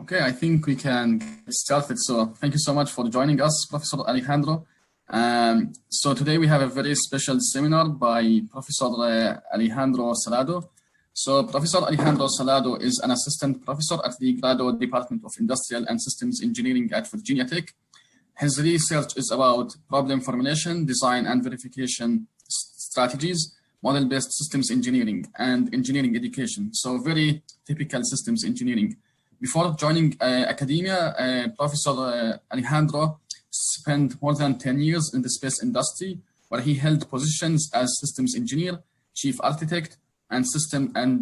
Okay, I think we can get started. So thank you so much for joining us, Professor Alejandro. So today we have a very special seminar by Professor Alejandro Salado. So Professor Alejandro Salado is an assistant professor at the Graduate Department of Industrial and Systems Engineering at Virginia Tech. His research is about problem formulation, design and verification strategies, model-based systems engineering, and engineering education. So very typical systems engineering. Before joining academia, Professor Alejandro spent more than 10 years in the space industry, where he held positions as systems engineer, chief architect, and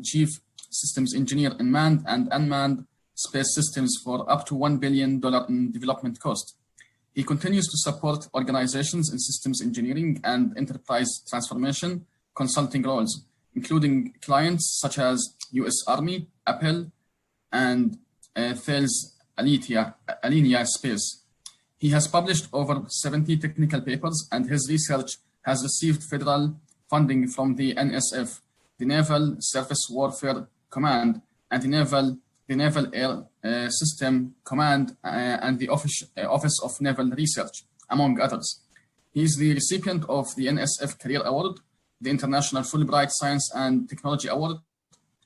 chief systems engineer in manned and unmanned space systems for up to $1 billion in development cost. He continues to support organizations in systems engineering and enterprise transformation consulting roles, including clients such as US Army, Apple, and Thales Alenia Space. He has published over 70 technical papers, and his research has received federal funding from the NSF, the Naval Surface Warfare Command, and the Naval Air System Command, and the Office of Naval Research, among others. He is the recipient of the NSF Career Award, the International Fulbright Science and Technology Award,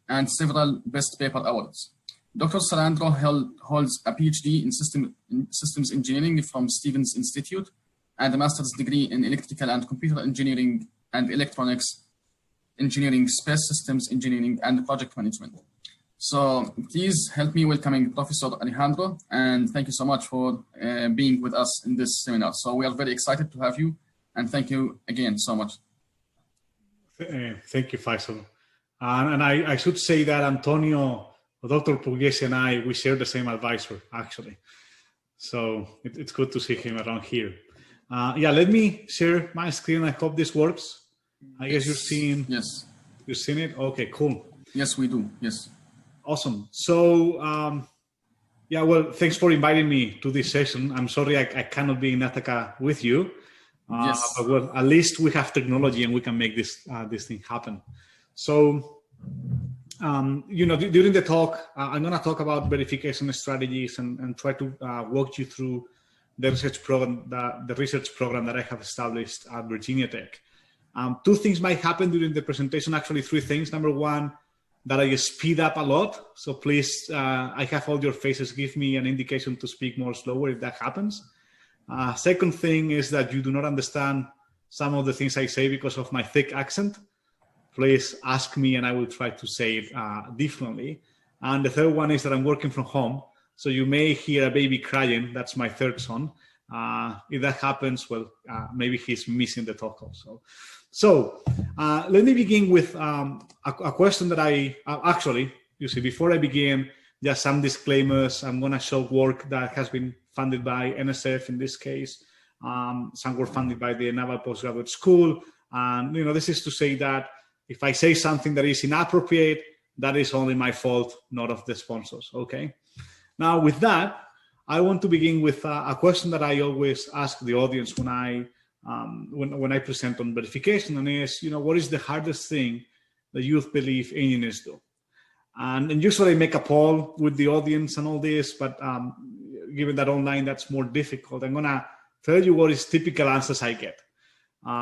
and several Best Paper Awards. Dr. Salado holds a PhD in systems engineering from Stevens Institute and a master's degree in electrical and computer engineering and electronics engineering, space systems engineering, and project management. So please help me welcoming Professor Alejandro, and thank you so much for being with us in this seminar. So we are very excited to have you, and thank you again so much. Thank you, Faisal. And I should say that Antonio, Dr. Pugliese and I, we share the same advisor, actually. So it's good to see him around here. Yeah, let me share my screen. I hope this works. I guess you're seeing. Yes. You've seen it? Okay, cool. Yes, we do. Yes. Awesome. So, yeah, well, thanks for inviting me to this session. I'm sorry I cannot be in Ithaca with you. Yes. But well, at least we have technology and we can make this thing happen. So, you know, during the talk, I'm going to talk about verification strategies and try to walk you through the research program that I have established at Virginia Tech. Two things might happen during the presentation, actually three things. Number one, that I speed up a lot. So please, I have all your faces. Give me an indication to speak more slower if that happens. Second thing is that you do not understand some of the things I say because of my thick accent. Please ask me and I will try to say it differently. And the third one is that I'm working from home. So you may hear a baby crying. That's my third son. If that happens, well, maybe he's missing the talk also. So let me begin with a question that actually, you see, before I begin, just some disclaimers. I'm going to show work that has been funded by NSF in this case. Some were funded by the Naval Postgraduate School. And, you know, this is to say that if I say something that is inappropriate, that is only my fault, not of the sponsors, okay? Now, with that, I want to begin with a question that I always ask the audience when I present on verification, and is, you know, what is the hardest thing that you believe engineers do? And usually I make a poll with the audience and all this, but given that online that's more difficult, I'm gonna tell you what is typical answers I get.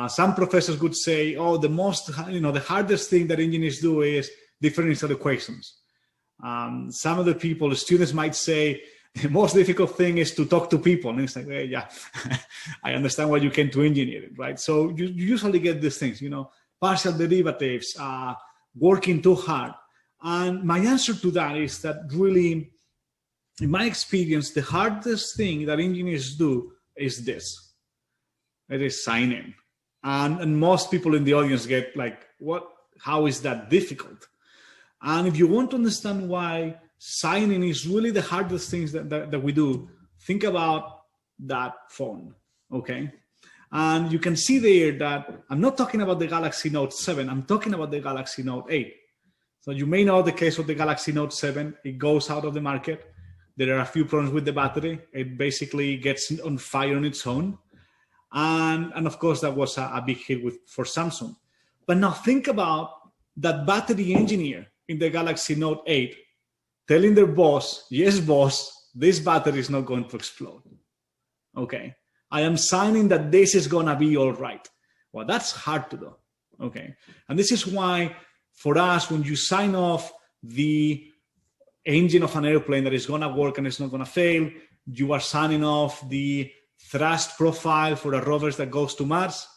Some professors would say, oh, the hardest thing that engineers do is differential equations. Some of the people, the students might say, the most difficult thing is to talk to people. And it's like, well, yeah, I understand why you came to engineering, right? So you usually get these things, you know, partial derivatives, working too hard. And my answer to that is that really, in my experience, the hardest thing that engineers do is this. It is signing. And most people in the audience get like, what? How is that difficult? And if you want to understand why signing is really the hardest things that we do, think about that phone, okay? And you can see there that I'm not talking about the Galaxy Note 7, I'm talking about the Galaxy Note 8. So you may know the case of the Galaxy Note 7, it goes out of the market. There are a few problems with the battery. It basically gets on fire on its own. And of course, that was a big hit for Samsung. But now think about that battery engineer in the Galaxy Note 8 telling their boss, yes, boss, this battery is not going to explode. Okay. I am signing that this is going to be all right. Well, that's hard to do. Okay. And this is why for us, when you sign off the engine of an airplane that is going to work and it's not going to fail, you are signing off the thrust profile for the rovers that goes to Mars.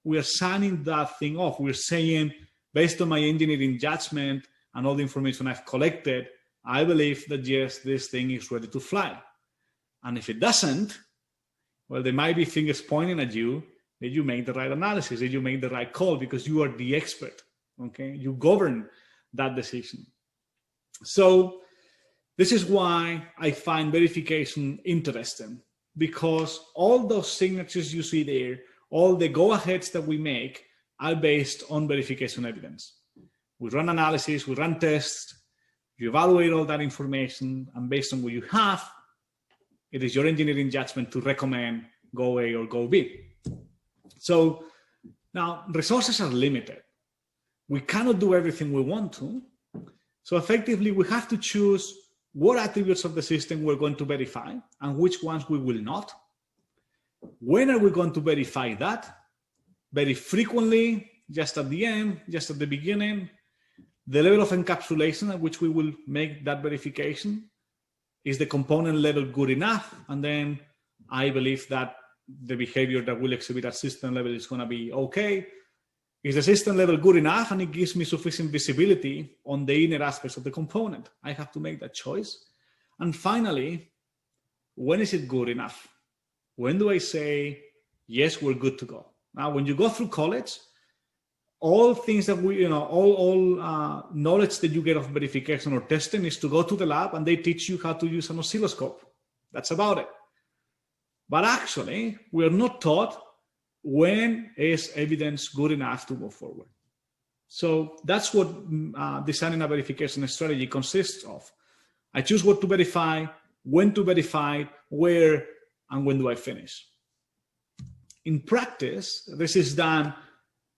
We are signing that thing off. We're saying, based on my engineering judgment and all the information I've collected, I believe that yes, this thing is ready to fly. And if it doesn't, well, there might be fingers pointing at you that you make the right analysis, that you make the right call because you are the expert, okay? You govern that decision. So this is why I find verification interesting, because all those signatures you see there, all the go-aheads that we make are based on verification evidence. We run analysis, we run tests, you evaluate all that information, and based on what you have, it is your engineering judgment to recommend go A or go B. So now resources are limited. We cannot do everything we want to. So effectively, we have to choose what attributes of the system we're going to verify and which ones we will not. When are we going to verify that? Very frequently, just at the end, just at the beginning. The level of encapsulation at which we will make that verification. Is the component level good enough? And then I believe that the behavior that will exhibit at system level is going to be okay. Is the system level good enough and it gives me sufficient visibility on the inner aspects of the component? I have to make that choice. And finally, when is it good enough? When do I say, yes, we're good to go? Now, when you go through college, all things that we, all knowledge that you get of verification or testing is to go to the lab and they teach you how to use an oscilloscope. That's about it. But actually, we are not taught when is evidence good enough to move forward. So that's what designing a verification strategy consists of. I choose what to verify, when to verify, where, and when do I finish. In practice, this is done.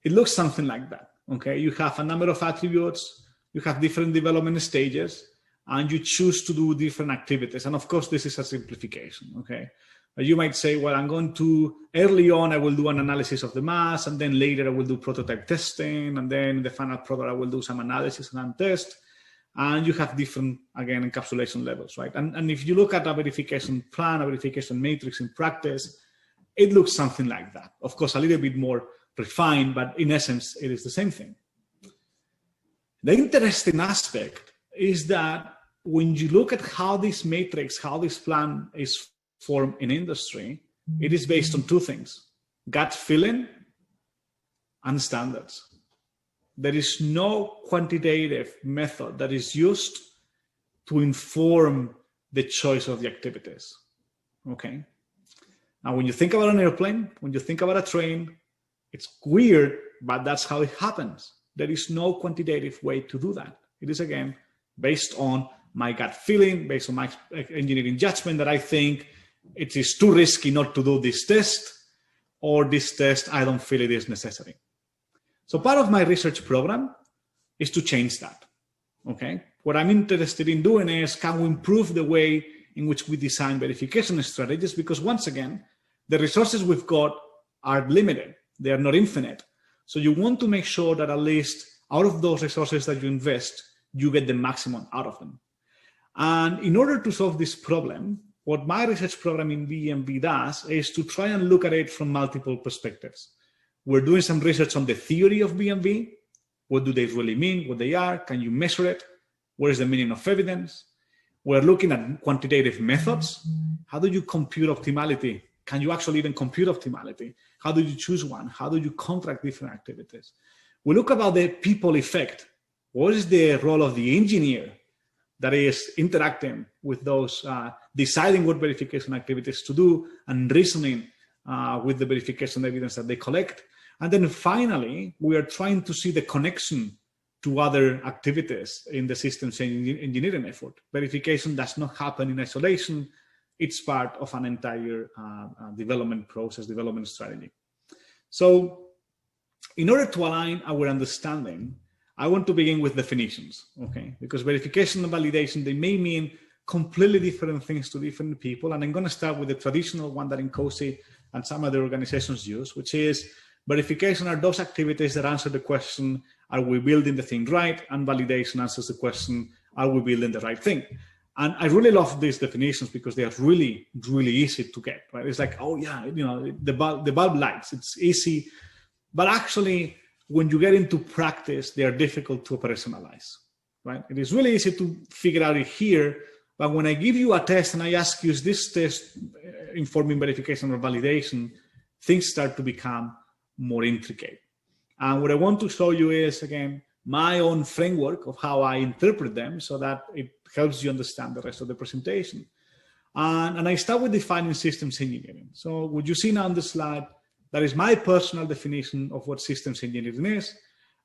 It looks something like that, okay? You have a number of attributes, you have different development stages, and you choose to do different activities. And of course, this is a simplification, okay? You might say, well, I'm going to, early on, I will do an analysis of the mass, and then later I will do prototype testing, and then in the final product, I will do some analysis and test. And you have different, again, encapsulation levels, right? And if you look at a verification plan, a verification matrix in practice, it looks something like that. Of course, a little bit more refined, but in essence, it is the same thing. The interesting aspect is that when you look at how this matrix, how this plan is formed in industry, it is based on two things: gut feeling and standards. There is no quantitative method that is used to inform the choice of the activities, okay? Now, when you think about an airplane, when you think about a train, it's weird, but that's how it happens. There is no quantitative way to do that. It is, again, based on my gut feeling, based on my engineering judgment that I think it is too risky not to do this test, or this test, I don't feel it is necessary. So part of my research program is to change that, okay? What I'm interested in doing is, can we improve the way in which we design verification strategies? Because once again, the resources we've got are limited. They are not infinite. So you want to make sure that at least out of those resources that you invest, you get the maximum out of them. And in order to solve this problem, what my research program in BMB does is to try and look at it from multiple perspectives. We're doing some research on the theory of BMB. What do they really mean? What they are? Can you measure it? What is the meaning of evidence? We're looking at quantitative methods. How do you compute optimality? Can you actually even compute optimality? How do you choose one? How do you contract different activities? We look about the people effect. What is the role of the engineer that is interacting with those, deciding what verification activities to do and reasoning with the verification evidence that they collect? And then finally, we are trying to see the connection to other activities in the systems engineering effort. Verification does not happen in isolation. It's part of an entire development process, development strategy. So in order to align our understanding I want to begin with definitions, okay? Because verification and validation, they may mean completely different things to different people. And I'm going to start with the traditional one that INCOSE and some other organizations use, which is verification are those activities that answer the question, are we building the thing right? And validation answers the question, are we building the right thing? And I really love these definitions because they are really, really easy to get, right? It's like, oh yeah, the bulb lights, it's easy. But actually, when you get into practice, they are difficult to operationalize, right? It is really easy to figure out it here, but when I give you a test and I ask you, is this test informing verification or validation, things start to become more intricate. And what I want to show you is, again, my own framework of how I interpret them so that it helps you understand the rest of the presentation. And I start with defining systems engineering. So what you see now on the slide, that is my personal definition of what systems engineering is.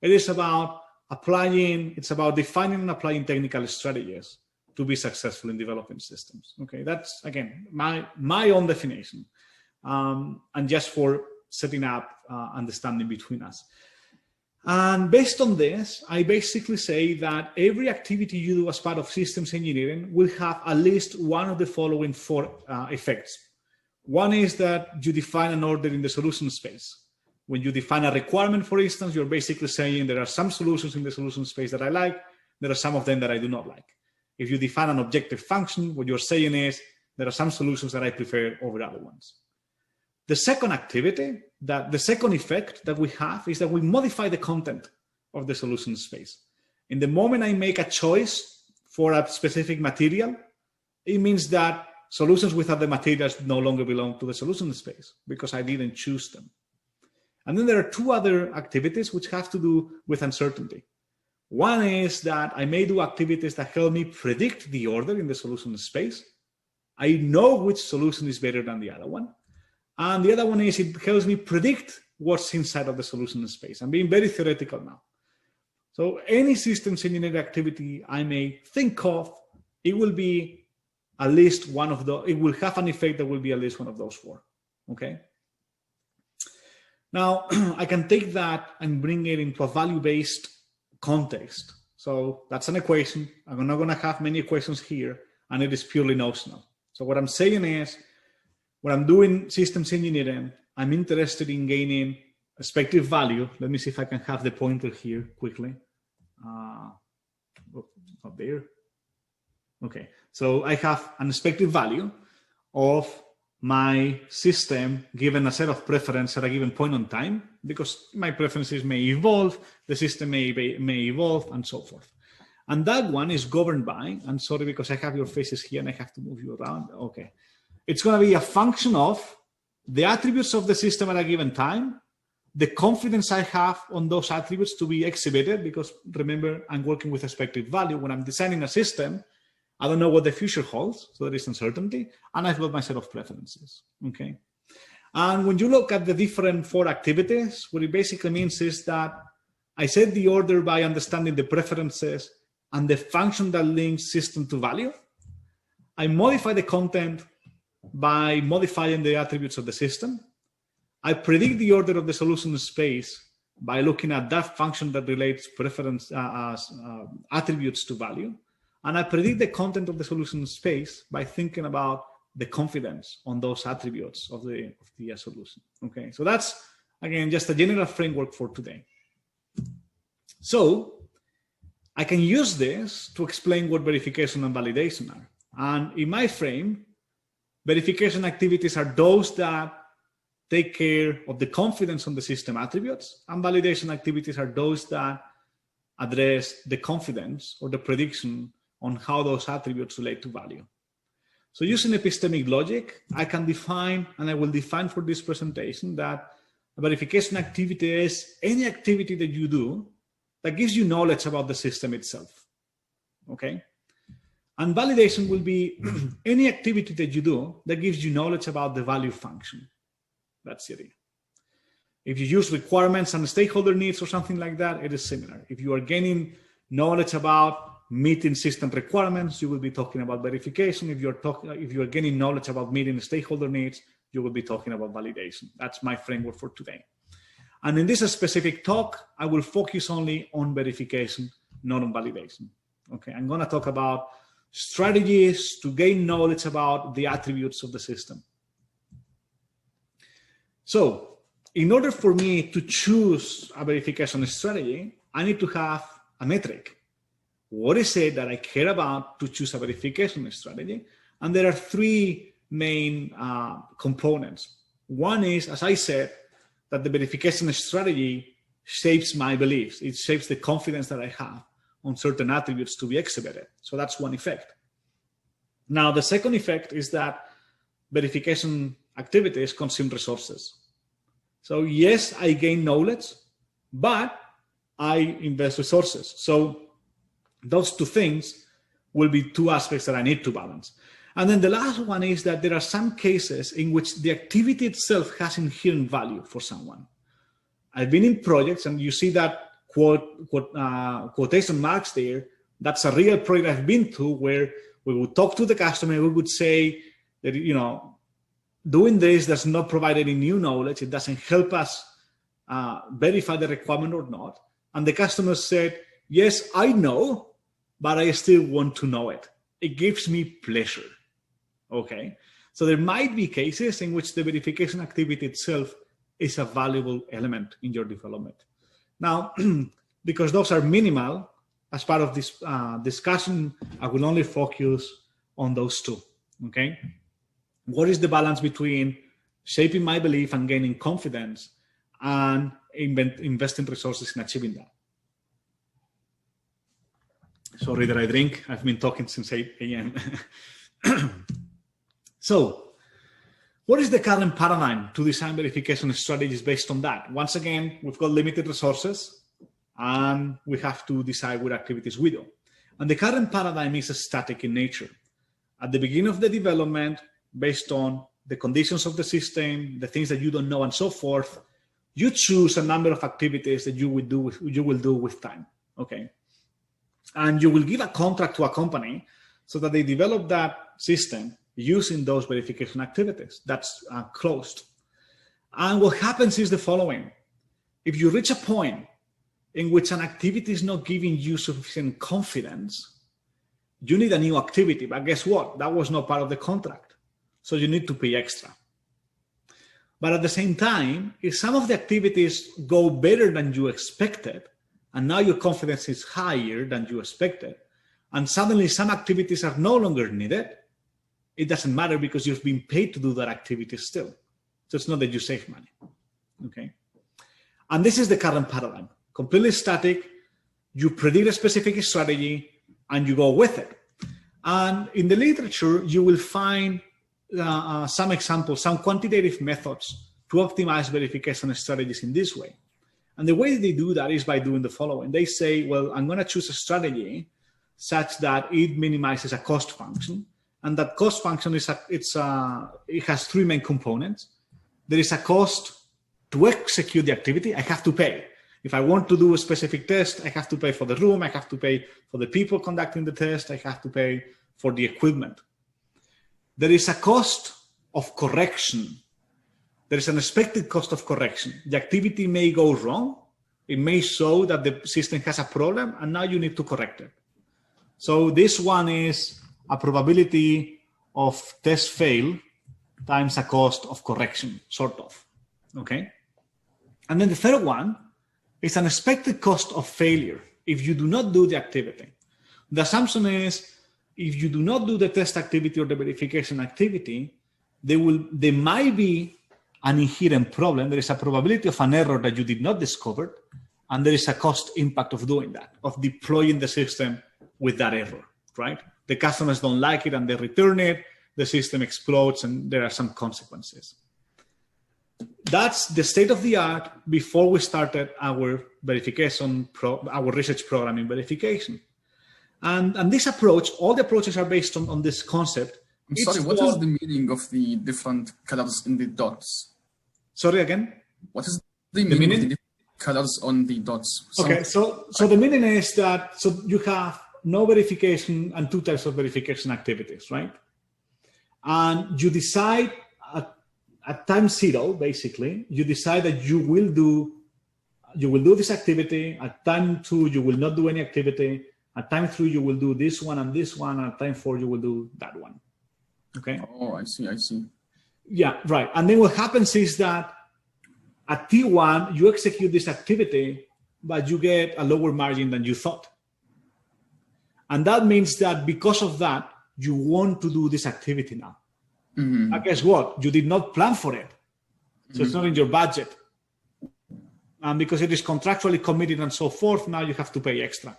It is about it's about defining and applying technical strategies to be successful in developing systems. Okay, that's, again, my own definition. And just for setting up understanding between us. And based on this, I basically say that every activity you do as part of systems engineering will have at least one of the following four effects. One is that you define an order in the solution space. When you define a requirement, for instance, you're basically saying there are some solutions in the solution space that I like, there are some of them that I do not like. If you define an objective function, what you're saying is there are some solutions that I prefer over other ones. The second activity, the second effect that we have is that we modify the content of the solution space. In the moment I make a choice for a specific material, it means that solutions without the materials no longer belong to the solution space because I didn't choose them. And then there are two other activities which have to do with uncertainty. One is that I may do activities that help me predict the order in the solution space. I know which solution is better than the other one. And the other one is it helps me predict what's inside of the solution space. I'm being very theoretical now. So any systems engineering activity I may think of, it will be at least one of those, it will have an effect that will be at least one of those four, okay? Now, I can take that and bring it into a value-based context. So that's an equation. I'm not going to have many equations here, and it is purely notional. So what I'm saying is, when I'm doing systems engineering, I'm interested in gaining expected value. Let me see if I can have the pointer here quickly. Not there. Okay, so I have an expected value of my system given a set of preferences at a given point in time, because my preferences may evolve, the system may evolve, and so forth. And that one is governed by, and sorry because I have your faces here and I have to move you around. Okay. It's going to be a function of the attributes of the system at a given time, the confidence I have on those attributes to be exhibited, because remember, I'm working with expected value. When I'm designing a system, I don't know what the future holds, so there is uncertainty, and I've got my set of preferences, okay? And when you look at the different four activities, what it basically means is that I set the order by understanding the preferences and the function that links system to value. I modify the content by modifying the attributes of the system. I predict the order of the solution space by looking at that function that relates preference attributes to value. And I predict the content of the solution space by thinking about the confidence on those attributes of the solution. Okay, so that's, again, just a general framework for today. So I can use this to explain what verification and validation are. And in my frame, verification activities are those that take care of the confidence on the system attributes, and validation activities are those that address the confidence or the prediction on how those attributes relate to value. So using epistemic logic, I can define, and I will define for this presentation, that a verification activity is any activity that you do that gives you knowledge about the system itself, okay? And validation will be any activity that you do that gives you knowledge about the value function. That's it. If you use requirements and stakeholder needs or something like that, it is similar. If you are gaining knowledge about meeting system requirements, you will be talking about verification. If you are gaining knowledge about meeting stakeholder needs, you will be talking about validation. That's my framework for today. And in this specific talk, I will focus only on verification, not on validation. Okay, I'm going to talk about strategies to gain knowledge about the attributes of the system. So in order for me to choose a verification strategy, I need to have a metric. What is it that I care about to choose a verification strategy? And there are three main components. One is, as I said, that the verification strategy shapes my beliefs. It shapes the confidence that I have on certain attributes to be exhibited. So that's one effect. Now, the second effect is that verification activities consume resources. So yes, I gain knowledge, but I invest resources. So those two things will be two aspects that I need to balance. And then the last one is that there are some cases in which the activity itself has inherent value for someone. I've been in projects, and you see that quotation marks there. That's a real project I've been to, where we would talk to the customer. We would say that, you know, doing this does not provide any new knowledge. It doesn't help us verify the requirement or not. And the customer said, yes, I know, but I still want to know it. It gives me pleasure. Okay. So there might be cases in which the verification activity itself is a valuable element in your development. Now, because those are minimal, as part of this discussion, I will only focus on those two. Okay. What is the balance between shaping my belief and gaining confidence and investing resources in achieving that? Sorry that I drink. I've been talking since 8 a.m. So, what is the current paradigm to design verification strategies based on that? Once again, we've got limited resources and we have to decide what activities we do. And the current paradigm is static in nature. At the beginning of the development, based on the conditions of the system, the things that you don't know and so forth, you choose a number of activities that you will do with time. Okay. And you will give a contract to a company so that they develop that system using those verification activities. That's closed. And what happens is the following. If you reach a point in which an activity is not giving you sufficient confidence, you need a new activity. But guess what? That was not part of the contract. So you need to pay extra. But at the same time, if some of the activities go better than you expected, and now your confidence is higher than you expected, and suddenly some activities are no longer needed, it doesn't matter because you've been paid to do that activity still. So it's not that you save money. Okay. And this is the current paradigm. Completely static. You predict a specific strategy and you go with it. And in the literature, you will find some examples, some quantitative methods to optimize verification strategies in this way. And the way they do that is by doing the following. They say, well, I'm going to choose a strategy such that it minimizes a cost function. And that cost function it has three main components. There is a cost to execute the activity. I have to pay. If I want to do a specific test, I have to pay for the room. I have to pay for the people conducting the test. I have to pay for the equipment. There is a cost of correction. There is an expected cost of correction. The activity may go wrong. It may show that the system has a problem, and now you need to correct it. So this one is a probability of test fail times a cost of correction, sort of. Okay. And then the third one is an expected cost of failure if you do not do the activity. The assumption is if you do not do the test activity or the verification activity, there might be an inherent problem. There is a probability of an error that you did not discover, and there is a cost impact of doing that, of deploying the system with that error, right? The customers don't like it and they return it, the system explodes, and there are some consequences. That's the state of the art before we started our our research program in verification. And this approach, all the approaches are based on this concept. I'm sorry, what is the meaning of the different colors in the dots? Sorry, again? What is the meaning of the different colors on the dots? Okay, so the meaning is that, so you have no verification and two types of verification activities, right? And you decide at time zero, basically, you decide that you will do you will do this activity. At time 2, you will not do any activity. At time 3, you will do this one and this one. At time 4, you will do that one. Okay. Oh, I see. Yeah, right. And then what happens is that at T1, you execute this activity, but you get a lower margin than you thought. And that means that because of that, you want to do this activity now. Mm-hmm. But guess what? You did not plan for it. So it's not in your budget. And because it is contractually committed and so forth, now you have to pay extra.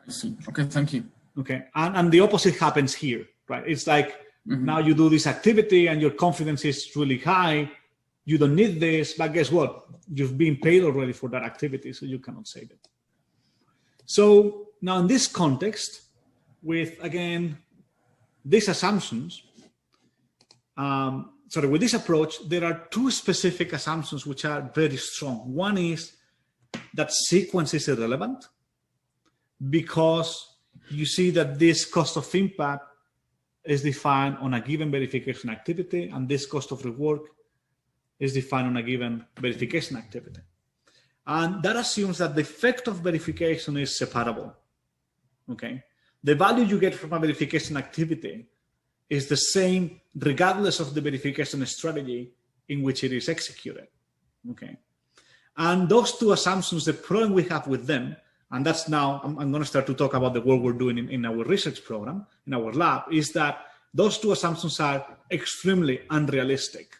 I see. Okay, thank you. Okay. And the opposite happens here, right? It's like now you do this activity and your confidence is really high. You don't need this, but guess what? You've been paid already for that activity, so you cannot save it. So now in this context, with, again, these assumptions, with this approach, there are two specific assumptions which are very strong. One is that sequence is irrelevant because you see that this cost of impact is defined on a given verification activity, and this cost of rework is defined on a given verification activity. And that assumes that the effect of verification is separable. Okay. The value you get from a verification activity is the same regardless of the verification strategy in which it is executed. Okay. And those two assumptions, the problem we have with them, and that's now, I'm going to start to talk about the work we're doing in our research program, in our lab, is that those two assumptions are extremely unrealistic.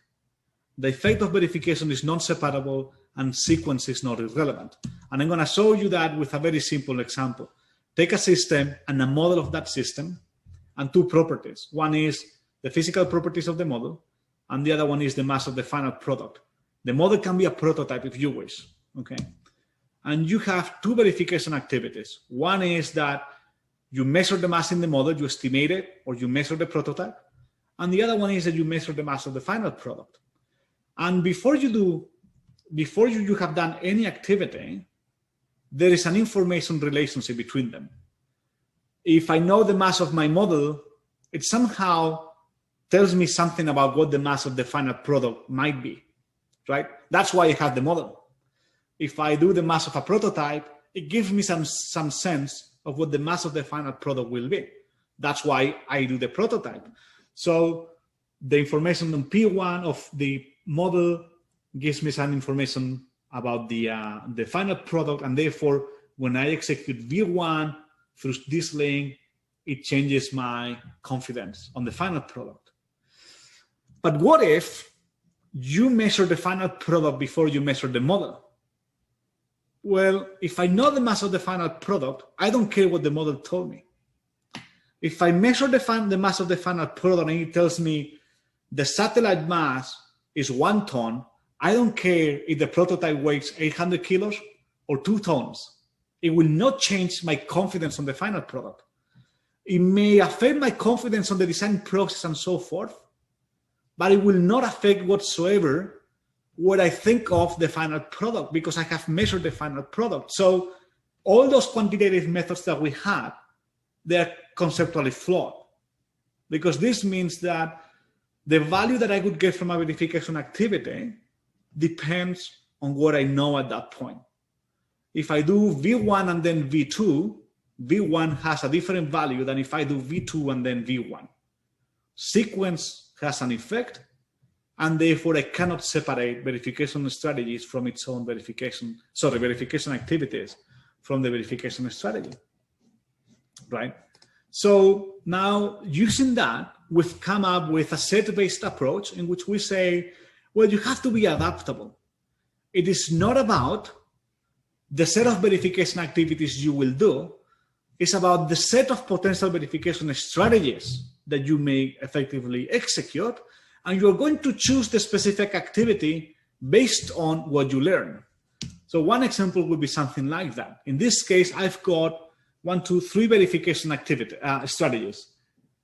The effect of verification is non-separable and sequence is not irrelevant. And I'm going to show you that with a very simple example. Take a system and a model of that system and two properties. One is the physical properties of the model, and the other one is the mass of the final product. The model can be a prototype if you wish, okay? And you have two verification activities. One is that you measure the mass in the model, you estimate it, or you measure the prototype. And the other one is that you measure the mass of the final product. And before you have done any activity, there is an information relationship between them. If I know the mass of my model, it somehow tells me something about what the mass of the final product might be, right? That's why I have the model. If I do the mass of a prototype, it gives me some sense of what the mass of the final product will be. That's why I do the prototype. So the information on P1 of the model gives me some information about the final product, and therefore, when I execute V1 through this link, it changes my confidence on the final product. But what if you measure the final product before you measure the model? Well, if I know the mass of the final product, I don't care what the model told me. If I measure the mass of the final product and it tells me the satellite mass is 1 ton, I don't care if the prototype weighs 800 kilos or 2 tons. It will not change my confidence on the final product. It may affect my confidence on the design process and so forth, but it will not affect whatsoever what I think of the final product because I have measured the final product. So all those quantitative methods that we had, they're conceptually flawed because this means that the value that I would get from a verification activity depends on what I know at that point. If I do V1 and then V2, V1 has a different value than if I do V2 and then V1. Sequence has an effect, and therefore I cannot separate verification strategies from its own verification activities from the verification strategy, right? So now using that, we've come up with a set-based approach in which we say, well, you have to be adaptable. It is not about the set of verification activities you will do. It's about the set of potential verification strategies that you may effectively execute, and you're going to choose the specific activity based on what you learn. So one example would be something like that. In this case, I've got 1, 2, 3 verification strategies.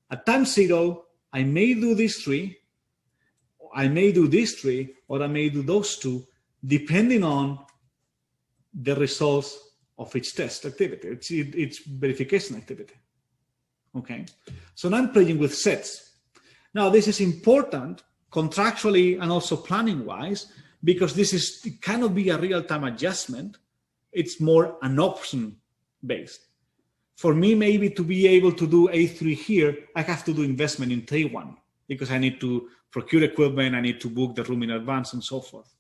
At time 0, I may do these 3, I may do these 3, or I may do those 2, depending on the results of each test activity, its verification activity. Okay, so now I'm playing with sets. Now this is important contractually and also planning-wise because it cannot be a real-time adjustment. It's more an option-based. For me, maybe to be able to do A3 here, I have to do investment in Taiwan because I need to procure equipment, I need to book the room in advance and so forth.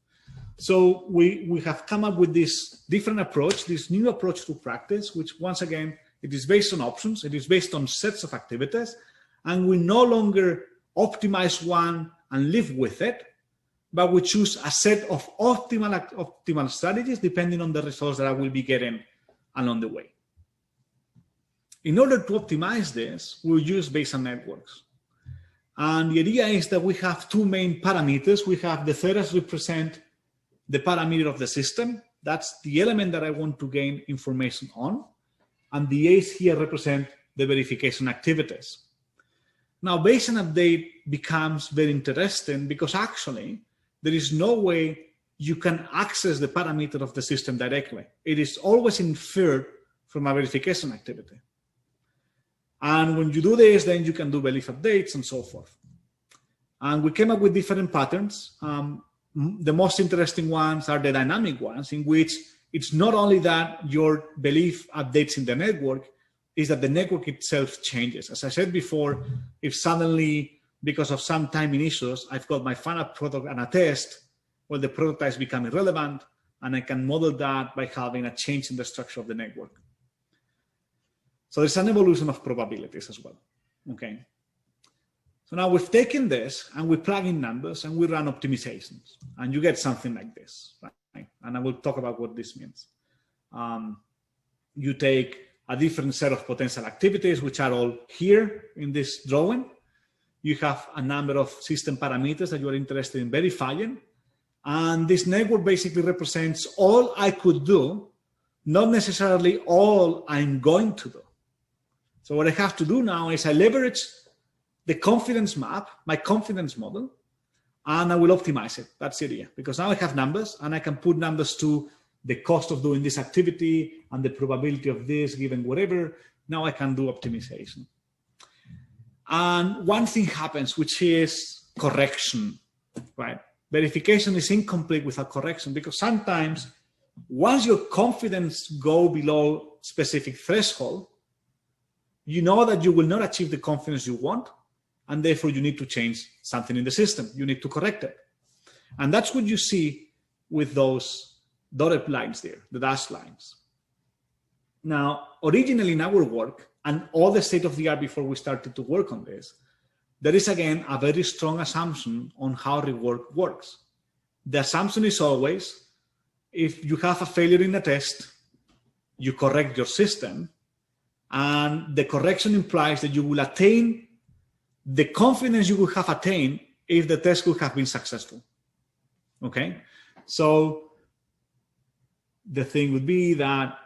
So we have come up with this different approach, this new approach to practice, which once again, it is based on options, it is based on sets of activities, and we no longer optimize one and live with it, but we choose a set of optimal strategies depending on the results that I will be getting along the way. In order to optimize this, we'll use Bayesian networks. And the idea is that we have two main parameters. We have the thetas represent the parameter of the system. That's the element that I want to gain information on. And the A's here represent the verification activities. Now, Bayesian update becomes very interesting because actually there is no way you can access the parameter of the system directly. It is always inferred from a verification activity. And when you do this, then you can do belief updates and so forth. And we came up with different patterns. The most interesting ones are the dynamic ones, in which it's not only that your belief updates in the network, is that the network itself changes. As I said before, if suddenly, because of some timing issues, I've got my final product and a test, well, the prototypes become irrelevant, and I can model that by having a change in the structure of the network. So there's an evolution of probabilities as well, okay? So now we've taken this and we plug in numbers and we run optimizations, and you get something like this, right? And I will talk about what this means. You take a different set of potential activities, which are all here in this drawing. You have a number of system parameters that you are interested in verifying. And this network basically represents all I could do, not necessarily all I'm going to do. So what I have to do now is I leverage the confidence map, my confidence model, and I will optimize it. That's the idea, because now I have numbers and I can put numbers to the cost of doing this activity and the probability of this given whatever. Now I can do optimization. And one thing happens, which is correction, right? Verification is incomplete without correction, because sometimes once your confidence go below specific threshold, you know that you will not achieve the confidence you want, and therefore you need to change something in the system. You need to correct it. And that's what you see with those dotted lines there, the dashed lines. Now, originally in our work, and all the state of the art before we started to work on this, there is again a very strong assumption on how rework works. The assumption is always, if you have a failure in a test, you correct your system, and the correction implies that you will attain the confidence you would have attained if the test could have been successful. Okay, so the thing would be that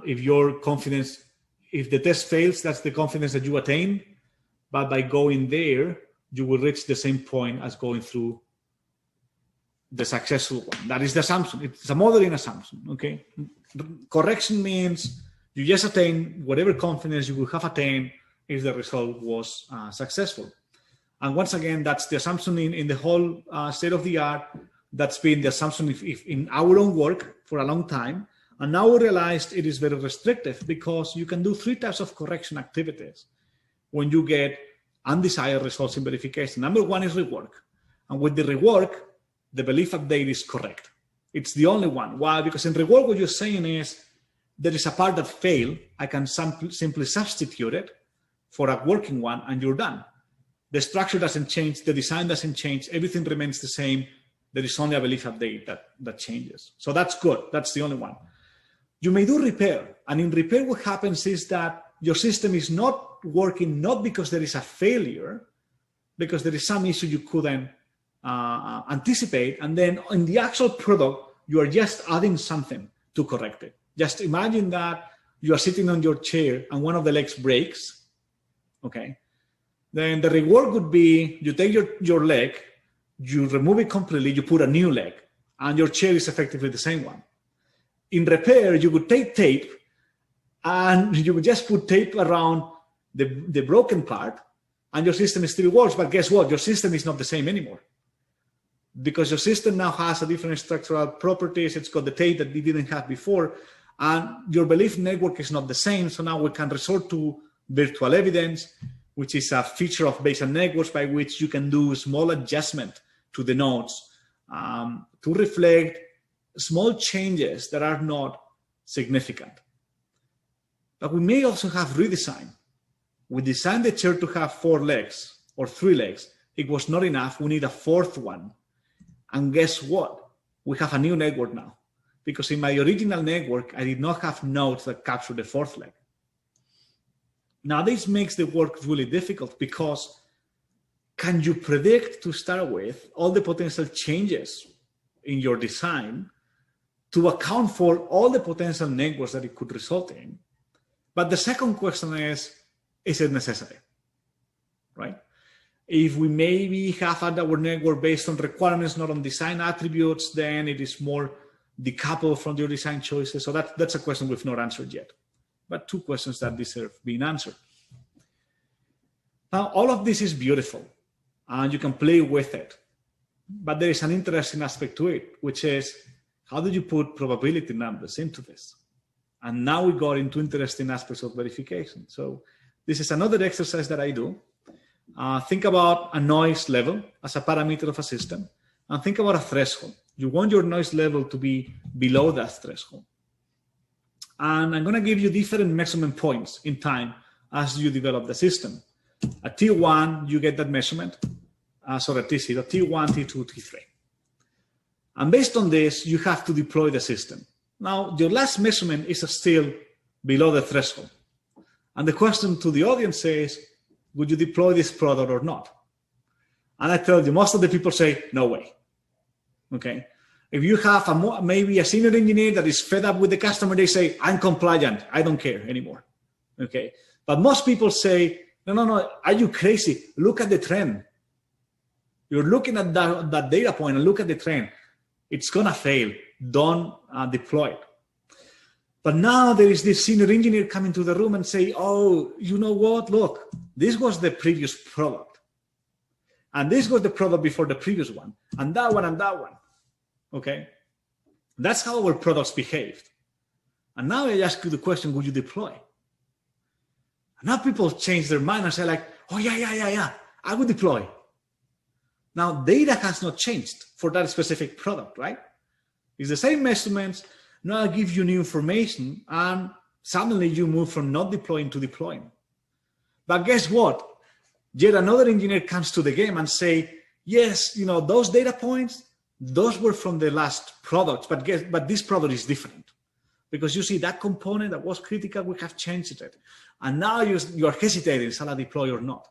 if your confidence, if the test fails, that's the confidence that you attain, but by going there, you will reach the same point as going through the successful one. That is the assumption. It's a modeling assumption, okay? Correction means you just attain whatever confidence you would have attained if the result was successful. And once again, that's the assumption in the whole state of the art. That's been the assumption if in our own work for a long time. And now we realized it is very restrictive, because you can do 3 types of correction activities when you get undesired results in verification. Number one is rework. And with the rework, the belief update is correct. It's the only one. Why? Because in rework, what you're saying is there is a part that failed. I can simply substitute it for a working one, and you're done. The structure doesn't change. The design doesn't change. Everything remains the same. There is only a belief update that changes. So that's good. That's the only one. You may do repair. And in repair, what happens is that your system is not working, not because there is a failure, because there is some issue you couldn't anticipate. And then in the actual product, you are just adding something to correct it. Just imagine that you are sitting on your chair and one of the legs breaks, okay? Then the reward would be you take your leg, you remove it completely, you put a new leg, and your chair is effectively the same one. In repair, you would take tape and you would just put tape around the broken part, and your system still works, but guess what? Your system is not the same anymore. because your system now has a different structural properties. It's got the data that we didn't have before, and your belief network is not the same. So now we can resort to virtual evidence, which is a feature of Bayesian networks by which you can do small adjustment to the nodes to reflect small changes that are not significant. But we may also have redesign. We designed the chair to have 4 legs or 3 legs. It was not enough. We need a 4th one. And guess what? We have a new network now, because in my original network, I did not have nodes that capture the 4th leg. Now, this makes the work really difficult, because can you predict, to start with, all the potential changes in your design to account for all the potential networks that it could result in? But the second question is it necessary, right? If we maybe have our network based on requirements, not on design attributes, then it is more decoupled from your design choices. So that's a question we've not answered yet, but 2 questions that deserve being answered. Now, all of this is beautiful, and you can play with it, but there is an interesting aspect to it, which is, how do you put probability numbers into this? And now we got into interesting aspects of verification. So this is another exercise that I do. Think about a noise level as a parameter of a system, and think about a threshold. You want your noise level to be below that threshold. And I'm going to give you different measurement points in time as you develop the system. At T1, you get that measurement. At T0, T1, T2, T3. And based on this, you have to deploy the system. Now, your last measurement is still below the threshold. And the question to the audience is, would you deploy this product or not? And I tell you, most of the people say, no way. Okay. If you have maybe a senior engineer that is fed up with the customer, they say, I'm compliant. I don't care anymore. Okay. But most people say, no. Are you crazy? Look at the trend. You're looking at that data point and look at the trend. It's going to fail. Don't deploy it. But now there is this senior engineer coming to the room and say, oh, you know what? Look, this was the previous product. And this was the product before the previous one. And that one and that one. Okay? That's how our products behaved. And now I ask you the question, would you deploy? And now people change their mind and say like, oh, yeah. I would deploy. Now, data has not changed for that specific product, right? It's the same measurements. Now I give you new information, and suddenly you move from not deploying to deploying. But guess what? Yet another engineer comes to the game and say, yes, those data points, those were from the last product, but this product is different. Because you see that component that was critical, we have changed it. And now you're hesitating, shall I deploy or not?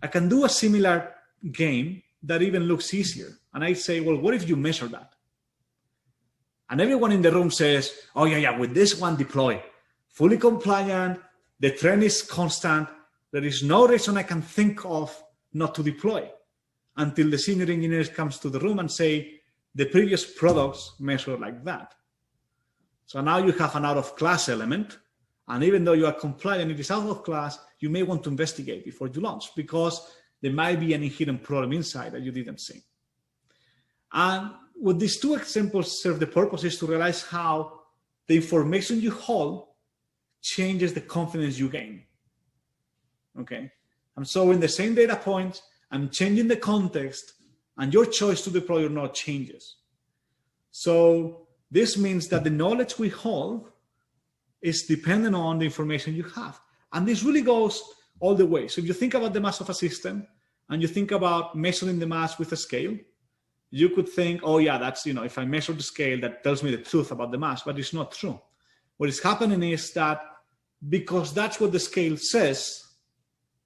I can do a similar game that even looks easier. And I say, well, what if you measure that? And everyone in the room says, oh, yeah, with this one, deploy. Fully compliant, the trend is constant. There is no reason I can think of not to deploy, until the senior engineer comes to the room and say, the previous products measure like that. So now you have an out-of-class element. And even though you are compliant, it is out of class, you may want to investigate before you launch, because there might be any hidden problem inside that you didn't see. And what these 2 examples serve the purpose is to realize how the information you hold changes the confidence you gain. Okay. And so in the same data points, I'm changing the context, and your choice to deploy or not changes. So this means that the knowledge we hold is dependent on the information you have. And this really goes all the way. So if you think about the mass of a system and you think about measuring the mass with a scale, you could think, oh yeah, that's, if I measure the scale, that tells me the truth about the mass, but it's not true. What is happening is that because that's what the scale says,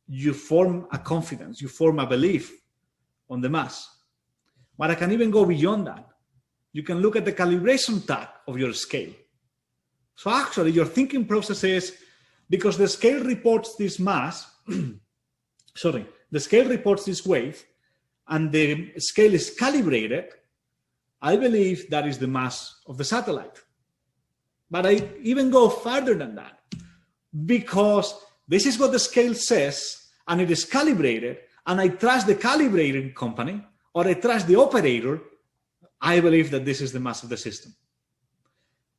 you form a confidence, you form a belief on the mass. But I can even go beyond that. You can look at the calibration tag of your scale. So actually your thinking process is, because the scale reports this mass, the scale reports this weight, and the scale is calibrated, I believe that is the mass of the satellite. But I even go further than that, because this is what the scale says, and it is calibrated, and I trust the calibrating company or I trust the operator, I believe that this is the mass of the system.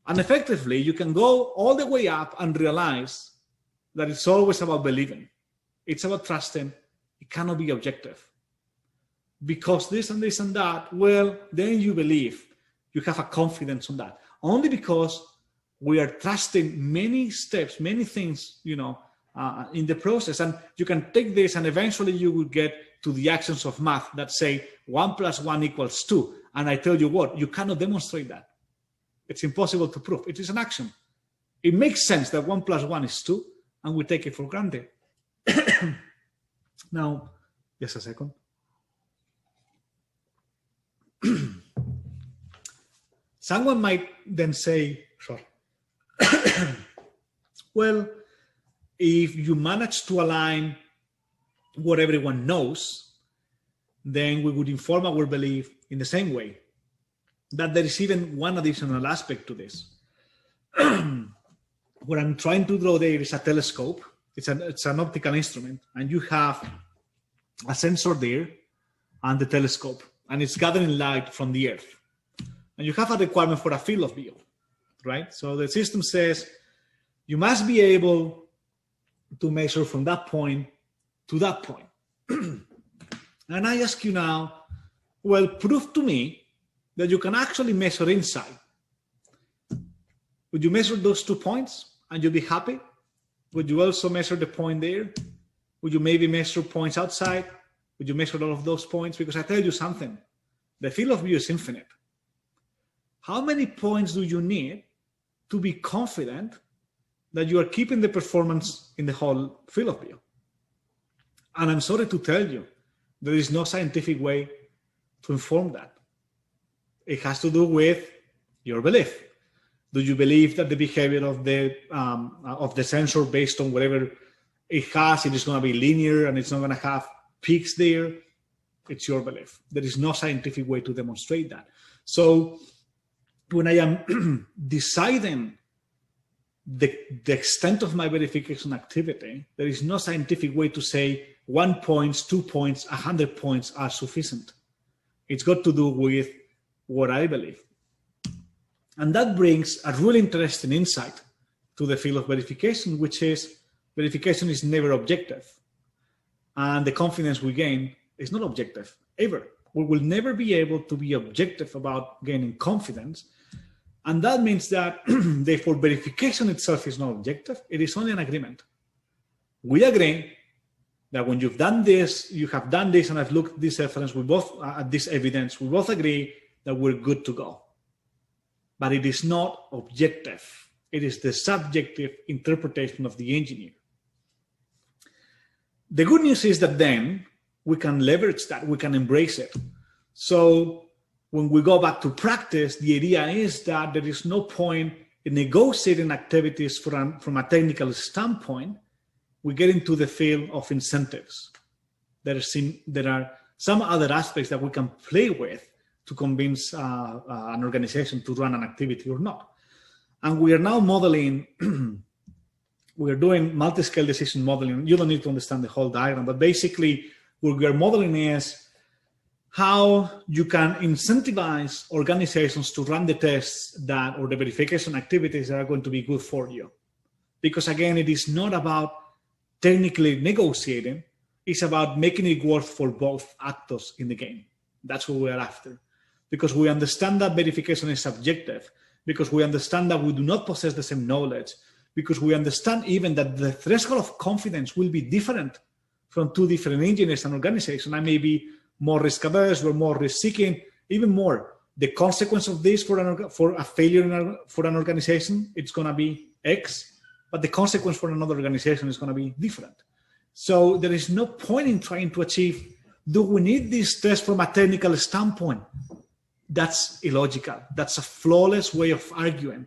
And effectively, you can go all the way up and realize that it's always about believing. It's about trusting. It cannot be objective. Because this and this and that, well, then you believe. You have a confidence on that. Only because we are trusting many steps, many things, in the process. And you can take this and eventually you will get to the actions of math that say 1 + 1 = 2. And I tell you what, you cannot demonstrate that. It's impossible to prove. It is an action. It makes sense that 1 + 1 = 2, and we take it for granted. Now, just a second. Someone might then say, sorry, well, if you manage to align what everyone knows, then we would inform our belief in the same way. That there is even one additional aspect to this. What I'm trying to draw there is a telescope. It's an optical instrument, and you have a sensor there and the telescope, and it's gathering light from the Earth. And you have a requirement for a field of view, right? So the system says you must be able to measure from that point to that point. And I ask you now, well, prove to me that you can actually measure inside. Would you measure those 2 points and you'd be happy? Would you also measure the point there? Would you maybe measure points outside? Would you measure all of those points? Because I tell you something, the field of view is infinite. How many points do you need to be confident that you are keeping the performance in the whole field of view? And I'm sorry to tell you, there is no scientific way to inform that. It has to do with your belief. Do you believe that the behavior of the sensor, based on whatever it has, it is going to be linear and it's not going to have peaks there? It's your belief. There is no scientific way to demonstrate that. So when I am deciding the extent of my verification activity, there is no scientific way to say 1 point, 2 points, 100 points are sufficient. It's got to do with what I believe. And that brings a really interesting insight to the field of verification, which is verification is never objective. And the confidence we gain is not objective, ever. We will never be able to be objective about gaining confidence. And that means that, therefore, verification itself is not objective. It is only an agreement. We agree that when you've done this, you have done this, and I've looked at this reference, we both, at this evidence, we both agree that we're good to go. But it is not objective. It is the subjective interpretation of the engineer. The good news is that then we can leverage that, we can embrace it. So when we go back to practice, the idea is that there is no point in negotiating activities from a technical standpoint. We get into the field of incentives. There are some other aspects that we can play with to convince an organization to run an activity or not. And we are now modeling, we are doing multi-scale decision modeling. You don't need to understand the whole diagram, but basically what we are modeling is how you can incentivize organizations to run the tests that, or the verification activities that are going to be good for you. Because again, it is not about technically negotiating, it's about making it work for both actors in the game. That's what we are after. Because we understand that verification is subjective, because we understand that we do not possess the same knowledge, because we understand even that the threshold of confidence will be different from two different engineers and organizations. I may be more risk averse, we're more risk seeking, even more. The consequence of this for a failure for an organization, it's going to be X, but the consequence for another organization is going to be different. So there is no point in trying to achieve, do we need this test from a technical standpoint? That's illogical. That's a flawless way of arguing.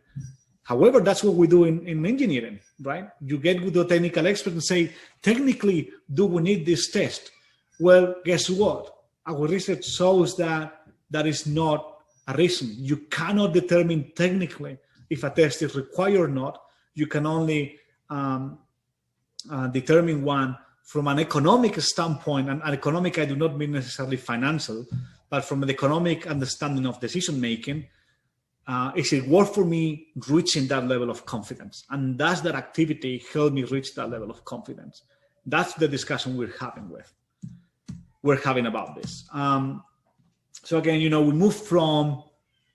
However, that's what we do in engineering, right? You get with the technical expert and say, technically, do we need this test? Well, guess what? Our research shows that that is not a reason. You cannot determine technically if a test is required or not. You can only determine one from an economic standpoint. And economic, I do not mean necessarily financial, but from an economic understanding of decision making, is it worth for me reaching that level of confidence? And does that activity help me reach that level of confidence? That's the discussion we're having about this. So again, we move from